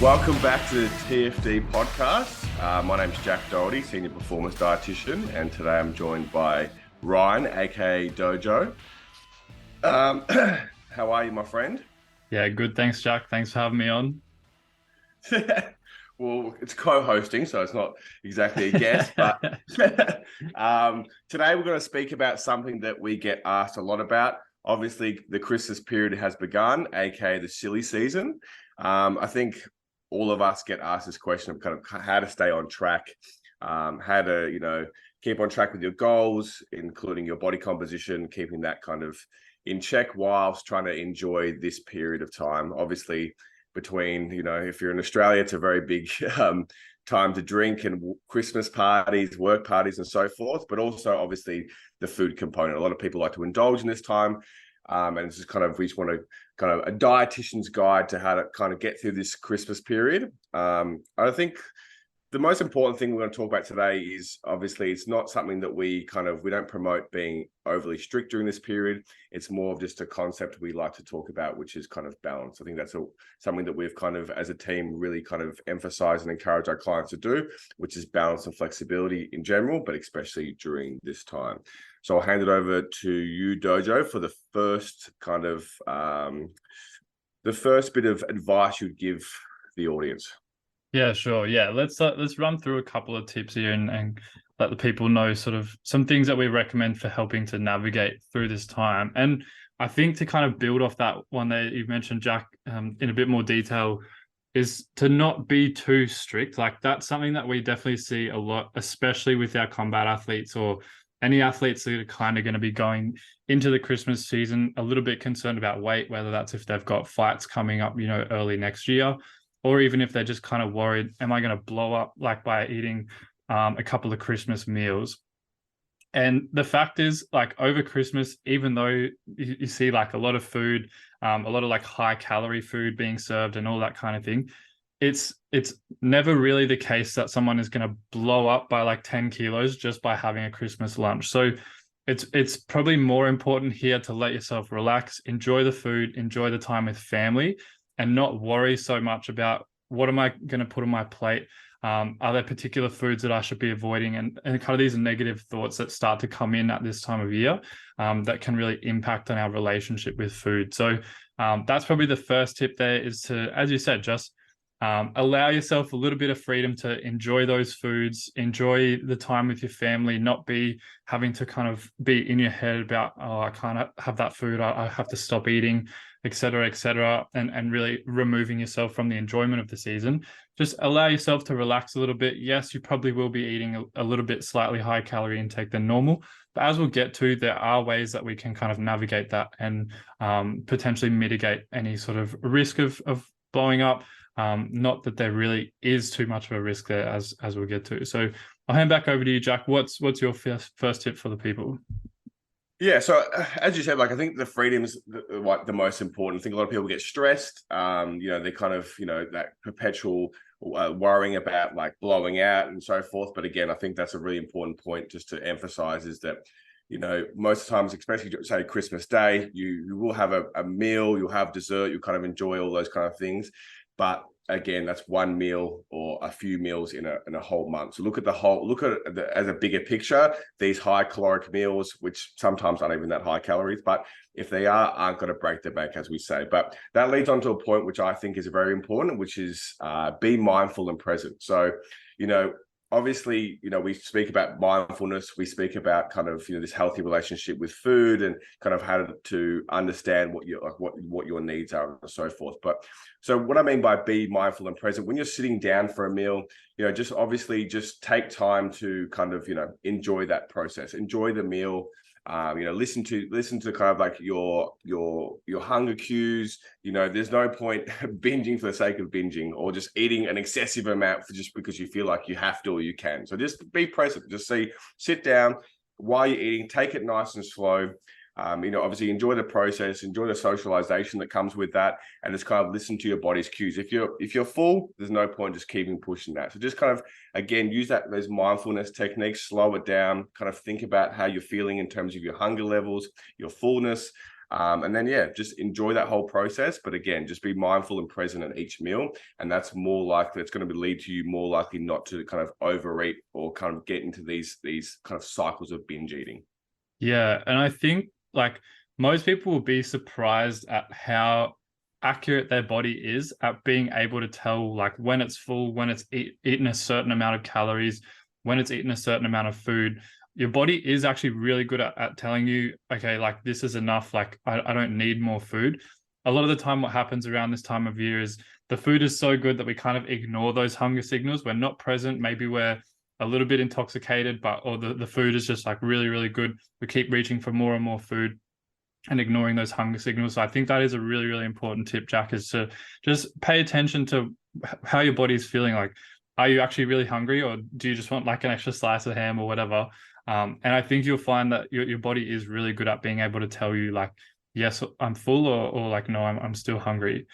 Welcome back to the TFD podcast. My name's Jack Doherty, Senior Performance Dietitian, and today I'm joined by Ryan, aka Dojo. How are you, my friend? Yeah, good. Thanks, Jack. Thanks for having me on. Well, it's co-hosting, so it's not exactly a guest, but today we're going to speak about something that we get asked a lot about. Obviously, the Christmas period has begun, aka the silly season. I think all of us get asked this question of kind of how to stay on track, how to, keep on track with your goals, including your body composition, keeping that kind of in check whilst trying to enjoy this period of time. Obviously, between, if you're in Australia, it's a very big time to drink and Christmas parties, work parties, and so forth, but also obviously the food component. A lot of people like to indulge in this time. And it's just we just want to kind of a dietitian's guide to how to kind of get through this Christmas period. I think the most important thing we're going to talk about today is obviously it's not something that we don't promote being overly strict during this period. It's more of just a concept we like to talk about, which is kind of balance. I think that's something that we've kind of, as a team, really kind of emphasize and encourage our clients to do, which is balance and flexibility in general, but especially during this time. So I'll hand it over to you, Dojo, for the first the first bit of advice you'd give the audience. Yeah, sure. Yeah, let's run through a couple of tips here and let the people know sort of some things that we recommend for helping to navigate through this time. And I think to kind of build off that one that you mentioned, Jack, in a bit more detail, is to not be too strict. Like that's something that we definitely see a lot, especially with our combat athletes or any athletes that are kind of going to be going into the Christmas season a little bit concerned about weight, whether that's if they've got fights coming up, early next year, or even if they're just kind of worried, am I going to blow up like by eating a couple of Christmas meals? And the fact is, like over Christmas, even though you see like a lot of food, a lot of like high calorie food being served and all that kind of thing, it's never really the case that someone is going to blow up by like 10 kilos just by having a Christmas lunch. So it's probably more important here to let yourself relax, enjoy the food, enjoy the time with family, and not worry so much about what am I going to put on my plate? Are there particular foods that I should be avoiding? And kind of these negative thoughts that start to come in at this time of year that can really impact on our relationship with food. So that's probably the first tip there, is to, as you said, just allow yourself a little bit of freedom to enjoy those foods, enjoy the time with your family, not be having to kind of be in your head about, oh, I can't have that food, I have to stop eating, etc., and really removing yourself from the enjoyment of the season. Just allow yourself to relax a little bit. Yes, you probably will be eating a little bit slightly higher calorie intake than normal, but as we'll get to, there are ways that we can kind of navigate that and potentially mitigate any sort of risk of blowing up. Not that there really is too much of a risk there, as we'll get to. So I'll hand back over to you, Jack. What's your first tip for the people? Yeah, so as you said, I think the freedom is the most important. I think a lot of people get stressed. They kind of, that perpetual worrying about like blowing out and so forth. But again, I think that's a really important point just to emphasize, is that, most times, especially say Christmas Day, you will have a meal, you'll have dessert, you'll kind of enjoy all those kind of things. But again, that's one meal or a few meals in a whole month. So look at it as a bigger picture. These high caloric meals, which sometimes aren't even that high calories, but if they aren't going to break the bank, as we say. But that leads on to a point which I think is very important, which is be mindful and present. So, obviously, we speak about mindfulness. We speak about kind of, this healthy relationship with food and kind of how to understand what your needs are and so forth. But so what I mean by be mindful and present, when you're sitting down for a meal, just take time to kind of, enjoy that process, enjoy the meal. Listen to kind of like your hunger cues. There's no point binging for the sake of binging, or just eating an excessive amount just because you feel like you have to or you can. So just be present. Just sit down while you're eating. Take it nice and slow. Obviously enjoy the process, enjoy the socialization that comes with that, and just kind of listen to your body's cues. If you're full, there's no point just keeping pushing that. So just kind of, again, use those mindfulness techniques, slow it down, kind of think about how you're feeling in terms of your hunger levels, your fullness, And then, yeah, just enjoy that whole process. But again, just be mindful and present at each meal. And that's more likely, it's going to lead to you more likely not to kind of overeat or kind of get into these kind of cycles of binge eating. Yeah. And I think like most people will be surprised at how accurate their body is at being able to tell like when it's full, when it's eaten a certain amount of calories, when it's eaten a certain amount of food. Your body is actually really good at telling you, okay, like this is enough, like I don't need more food. A lot of the time what happens around this time of year is the food is so good that we kind of ignore those hunger signals. We're not present. Maybe we're a little bit intoxicated, but or the food is just like really, really good. We keep reaching for more and more food and ignoring those hunger signals. So I think that is a really, really important tip, Jack, is to just pay attention to how your body is feeling. Like, are you actually really hungry, or do you just want like an extra slice of ham or whatever? And I think you'll find that your body is really good at being able to tell you like, yes, I'm full, or like, no, I'm still hungry.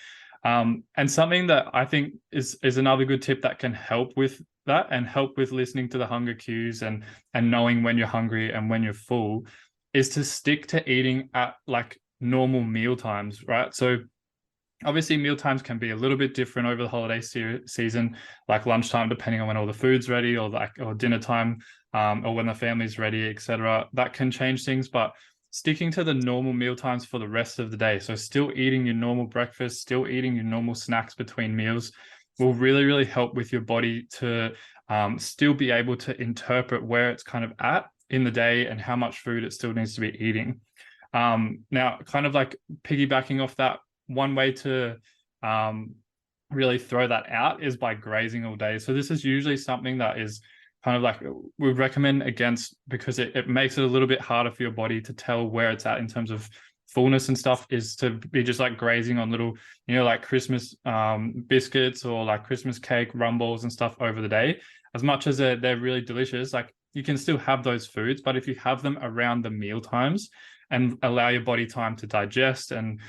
And something that I think is another good tip that can help with that and help with listening to the hunger cues and knowing when you're hungry and when you're full is to stick to eating at like normal meal times, right? So obviously meal times can be a little bit different over the holiday season, like lunchtime, depending on when all the food's ready, or dinner time, or when the family's ready, etc. That can change things, but sticking to the normal meal times for the rest of the day. So still eating your normal breakfast, still eating your normal snacks between meals will really, really help with your body to still be able to interpret where it's kind of at in the day and how much food it still needs to be eating. Now, kind of like piggybacking off that, one way to really throw that out is by grazing all day. So this is usually something that is kind of like we recommend against, because it makes it a little bit harder for your body to tell where it's at in terms of fullness and stuff, is to be just like grazing on little, like Christmas biscuits or like Christmas cake, rum balls and stuff over the day. As much as they're really delicious, like you can still have those foods, but if you have them around the meal times and allow your body time to digest and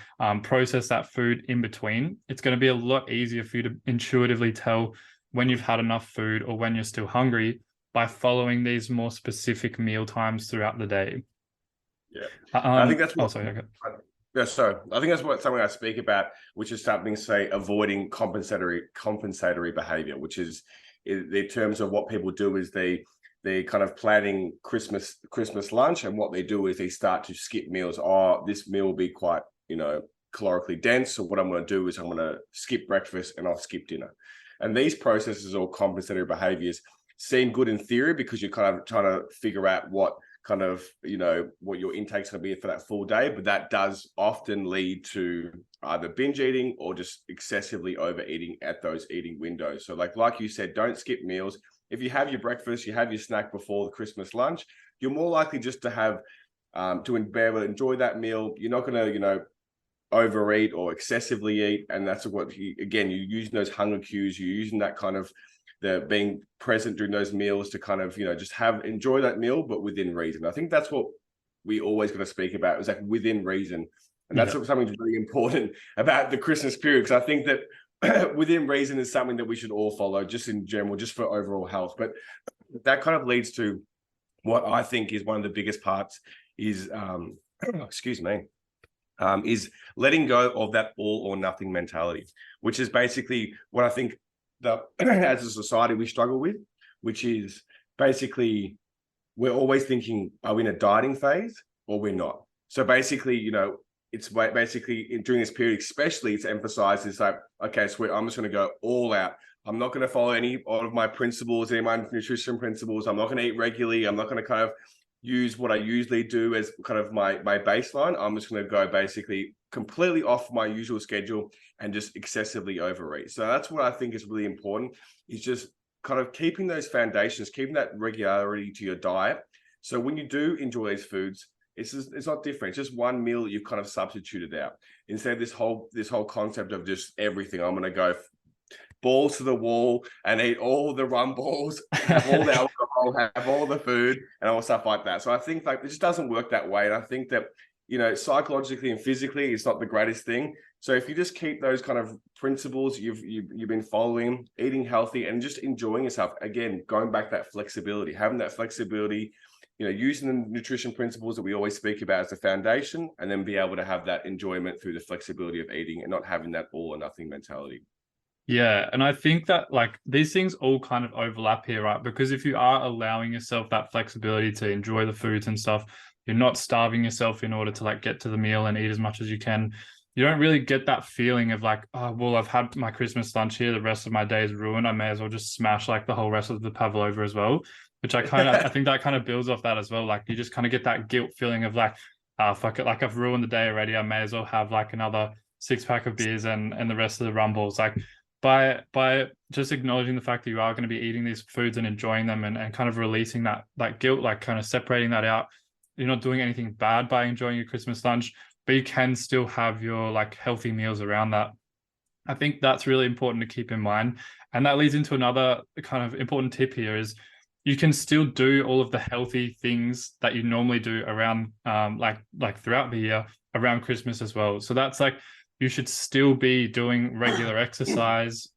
process that food in between, it's going to be a lot easier for you to intuitively tell when you've had enough food or when you're still hungry by following these more specific meal times throughout the day. Yeah, I think that's what. Sorry, okay. Yeah, so I think that's something I speak about, which is something, say, avoiding compensatory behavior, which is in terms of what people do is they're kind of planning Christmas lunch, and what they do is they start to skip meals. Oh, this meal will be quite calorically dense, so what I'm going to do is I'm going to skip breakfast and I'll skip dinner. And these processes or compensatory behaviors seem good in theory because you're kind of trying to figure out what kind of, what your intake's going to be for that full day. But that does often lead to either binge eating or just excessively overeating at those eating windows. So like you said, don't skip meals. If you have your breakfast, you have your snack before the Christmas lunch, you're more likely just to have, to be able to enjoy that meal. You're not going to, overeat or excessively eat. And that's what, you're using those hunger cues, you're using that kind of the being present during those meals to kind of, just enjoy that meal, but within reason. I think that's what we always got to speak about, is like within reason. And that's something that's really important about the Christmas period, because I think that within reason is something that we should all follow just in general, just for overall health. But that kind of leads to what I think is one of the biggest parts is, is letting go of that all or nothing mentality, which is basically what I think that as a society we struggle with, which is basically we're always thinking, are we in a dieting phase or we're not? So basically, it's basically during this period, especially, it's emphasized is like, okay, sweet, I'm just going to go all out. I'm not going to follow any of my principles, any of my nutrition principles. I'm not going to eat regularly. I'm not going to kind of use what I usually do as kind of my baseline. I'm just going to go basically completely off my usual schedule and just excessively overeat. So that's what I think is really important, is just kind of keeping those foundations, keeping that regularity to your diet. So when you do enjoy these foods, it's not different. It's just one meal that you've kind of substituted out, instead of this whole concept of just everything. I'm going to go balls to the wall and eat all the rum balls, have all the alcohol, have all the food and all stuff like that. So I think it just doesn't work that way. And I think that, psychologically and physically, it's not the greatest thing. So if you just keep those kind of principles you've been following, eating healthy and just enjoying yourself, again, going back that flexibility, having that flexibility, using the nutrition principles that we always speak about as the foundation, and then be able to have that enjoyment through the flexibility of eating and not having that all or nothing mentality. Yeah, and I think that like these things all kind of overlap here, right? Because if you are allowing yourself that flexibility to enjoy the foods and stuff, you're not starving yourself in order to like get to the meal and eat as much as you can. You don't really get that feeling of like, oh, well, I've had my Christmas lunch here, the rest of my day is ruined. I may as well just smash like the whole rest of the pavlova as well. Which I think that kind of builds off that as well. Like you just kind of get that guilt feeling of like, fuck it, like I've ruined the day already. I may as well have like another 6 pack of beers and the rest of the rumbles. Like by just acknowledging the fact that you are going to be eating these foods and enjoying them and kind of releasing that guilt, like kind of separating that out. You're not doing anything bad by enjoying your Christmas lunch, but you can still have your like healthy meals around that. I think that's really important to keep in mind. And that leads into another kind of important tip here is you can still do all of the healthy things that you normally do around like throughout the year around Christmas as well. So that's like you should still be doing regular exercise,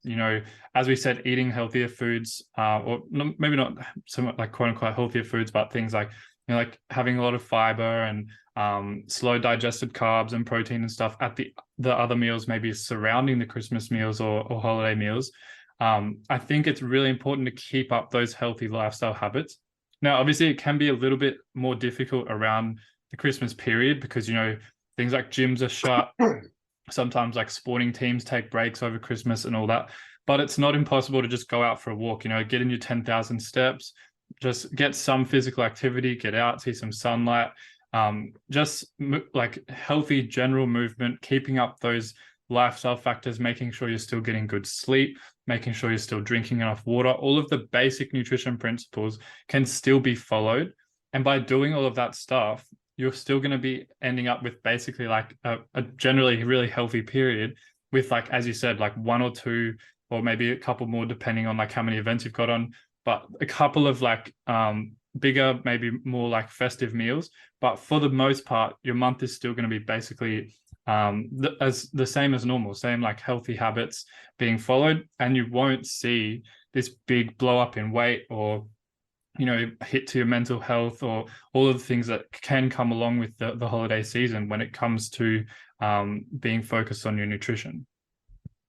as we said, eating healthier foods, or maybe not so much like quote unquote healthier foods, but things like, like having a lot of fiber and slow digested carbs and protein and stuff at the other meals, maybe surrounding the Christmas meals or holiday meals. I think it's really important to keep up those healthy lifestyle habits. Now, obviously, it can be a little bit more difficult around the Christmas period because, things like gyms are shut. Sometimes like sporting teams take breaks over Christmas and all that, but it's not impossible to just go out for a walk, get in your 10,000 steps, just get some physical activity, get out, see some sunlight, just like healthy general movement, keeping up those lifestyle factors, making sure you're still getting good sleep, making sure you're still drinking enough water. All of the basic nutrition principles can still be followed. And by doing all of that stuff, you're still going to be ending up with basically like a generally really healthy period with, like, as you said, like one or two, or maybe a couple more, depending on like how many events you've got on, but a couple of like bigger, maybe more like festive meals. But for the most part, your month is still going to be basically as the same as normal, same like healthy habits being followed. And you won't see this big blow up in weight or hit to your mental health or all of the things that can come along with the holiday season when it comes to being focused on your nutrition.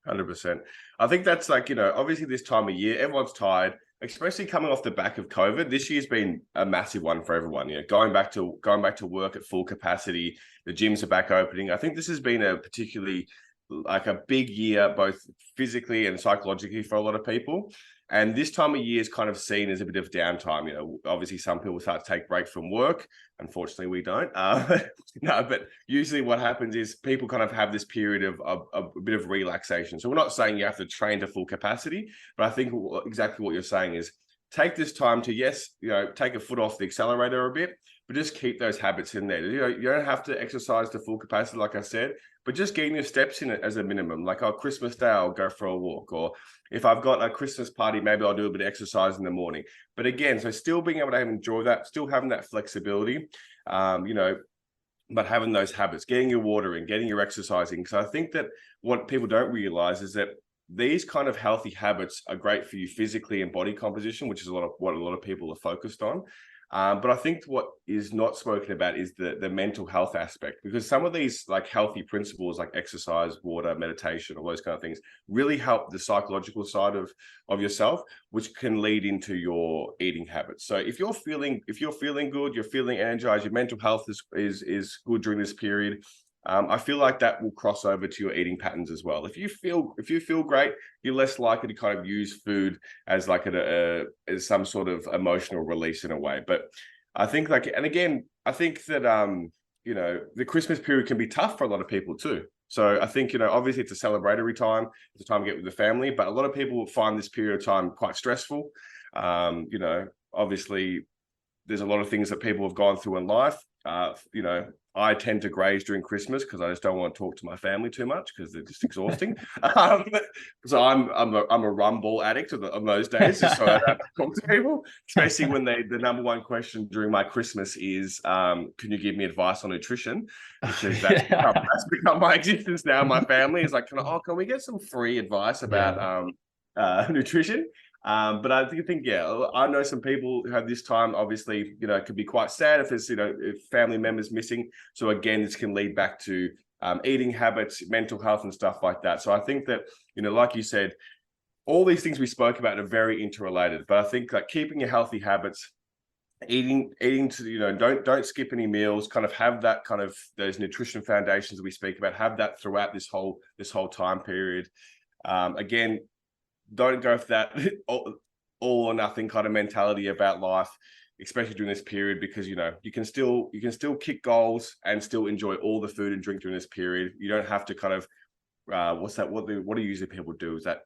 100%. I think that's like, obviously this time of year, everyone's tired, especially coming off the back of COVID. This year's been a massive one for everyone. Going back to work at full capacity, the gyms are back opening. I think this has been a particularly like a big year, both physically and psychologically for a lot of people. And this time of year is kind of seen as a bit of downtime. Obviously some people start to take breaks from work. Unfortunately, we don't. No, but usually what happens is people kind of have this period of a bit of relaxation. So we're not saying you have to train to full capacity, but I think exactly what you're saying is take this time to, yes, take a foot off the accelerator a bit, but just keep those habits in there. You don't have to exercise to full capacity, like I said, but just getting your steps in it as a minimum. Like on Christmas Day, I'll go for a walk, or if I've got a Christmas party, maybe I'll do a bit of exercise in the morning. But again, so still being able to enjoy that, still having that flexibility, but having those habits, getting your water in, getting your exercising. So I think that what people don't realize is that these kind of healthy habits are great for you physically and body composition, which is what a lot of people are focused on. But I think what is not spoken about is the mental health aspect, because some of these like healthy principles like exercise, water, meditation, all those kind of things really help the psychological side of yourself, which can lead into your eating habits. So if you're feeling good, you're feeling energized, your mental health is good during this period, I feel like that will cross over to your eating patterns as well. If you feel great, you're less likely to kind of use food as like as some sort of emotional release in a way. But I think and again, I think that the Christmas period can be tough for a lot of people too. So I think obviously it's a celebratory time, it's a time to get with the family, but a lot of people will find this period of time quite stressful. Obviously there's a lot of things that people have gone through in life. I tend to graze during Christmas because I just don't want to talk to my family too much because they're just exhausting. So I'm a rumble addict on those days, just so I don't have to talk to people. Especially when the number one question during my Christmas is, can you give me advice on nutrition? Because that's become my existence now. My family is like, can we get some free advice about nutrition? But I think, yeah, I know some people who have this time, obviously, it could be quite sad if there's, if family members missing. So again, this can lead back to eating habits, mental health and stuff like that. So I think that, like you said, all these things we spoke about are very interrelated, but I think like keeping your healthy habits, eating to, don't skip any meals, kind of have that kind of those nutrition foundations that we speak about, have that throughout this whole time period. Again, don't go for that all or nothing kind of mentality about life, especially during this period, because you can still kick goals and still enjoy all the food and drink during this period. You don't have to kind of what do usually people do? Is that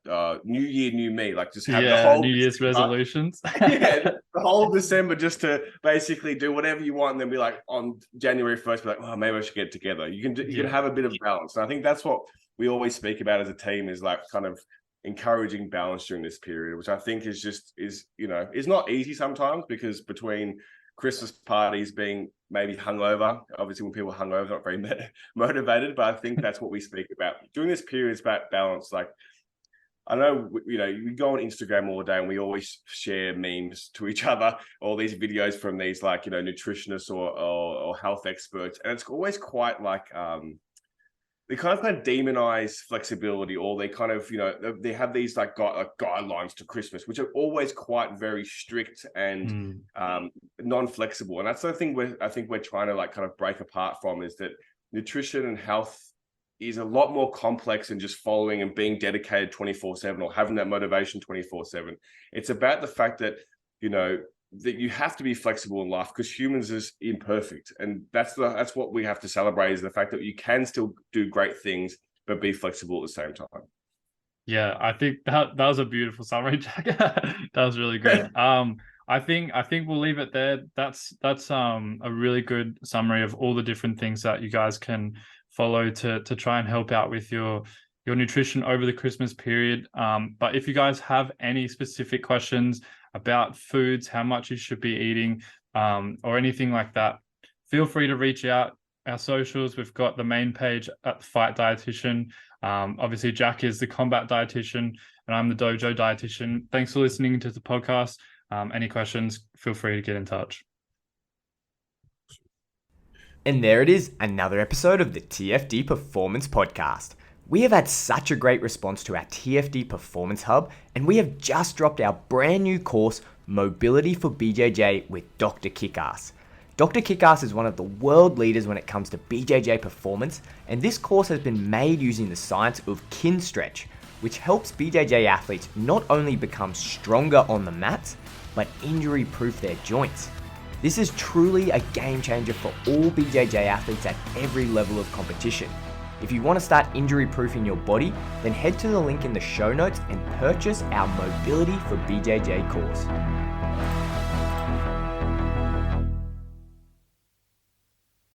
new year, new me, like just have the whole New Year's resolutions. the whole December just to basically do whatever you want, and then be like on January 1st, be like, oh, maybe I should get together. You can have a bit of balance, and I think that's what we always speak about as a team, is like kind of encouraging balance during this period, which I think is not easy sometimes, because between Christmas parties being maybe hungover, obviously when people are hungover, not very motivated, but I think that's what we speak about during this period. It's about balance. Like, I know, we go on Instagram all day and we always share memes to each other, all these videos from these like, nutritionists or health experts. And it's always quite like, they kind of demonize flexibility, or they kind of, they have these like guidelines to Christmas, which are always quite very strict and non-flexible. And that's the thing I think we're trying to like kind of break apart from, is that nutrition and health is a lot more complex than just following and being dedicated 24/7 or having that motivation 24/7. It's about the fact that, that you have to be flexible in life, because humans is imperfect, and that's what we have to celebrate, is the fact that you can still do great things but be flexible at the same time. Yeah, I think that was a beautiful summary, Jack. That was really good. I think we'll leave it there. That's a really good summary of all the different things that you guys can follow to try and help out with your nutrition over the Christmas period. But if you guys have any specific questions about foods, how much you should be eating, or anything like that, feel free to reach out. Our socials, we've got the main page at the Fight Dietitian. Obviously, Jack is the Combat Dietitian, and I'm the Dojo Dietitian. Thanks for listening to the podcast. Any questions, feel free to get in touch. And there it is, another episode of the TFD Performance Podcast. We have had such a great response to our TFD Performance Hub, and we have just dropped our brand new course, Mobility for BJJ with Dr. Kickass. Dr. Kickass is one of the world leaders when it comes to BJJ performance, and this course has been made using the science of kin stretch, which helps BJJ athletes not only become stronger on the mats, but injury-proof their joints. This is truly a game changer for all BJJ athletes at every level of competition. If you want to start injury-proofing your body, then head to the link in the show notes and purchase our Mobility for BJJ course.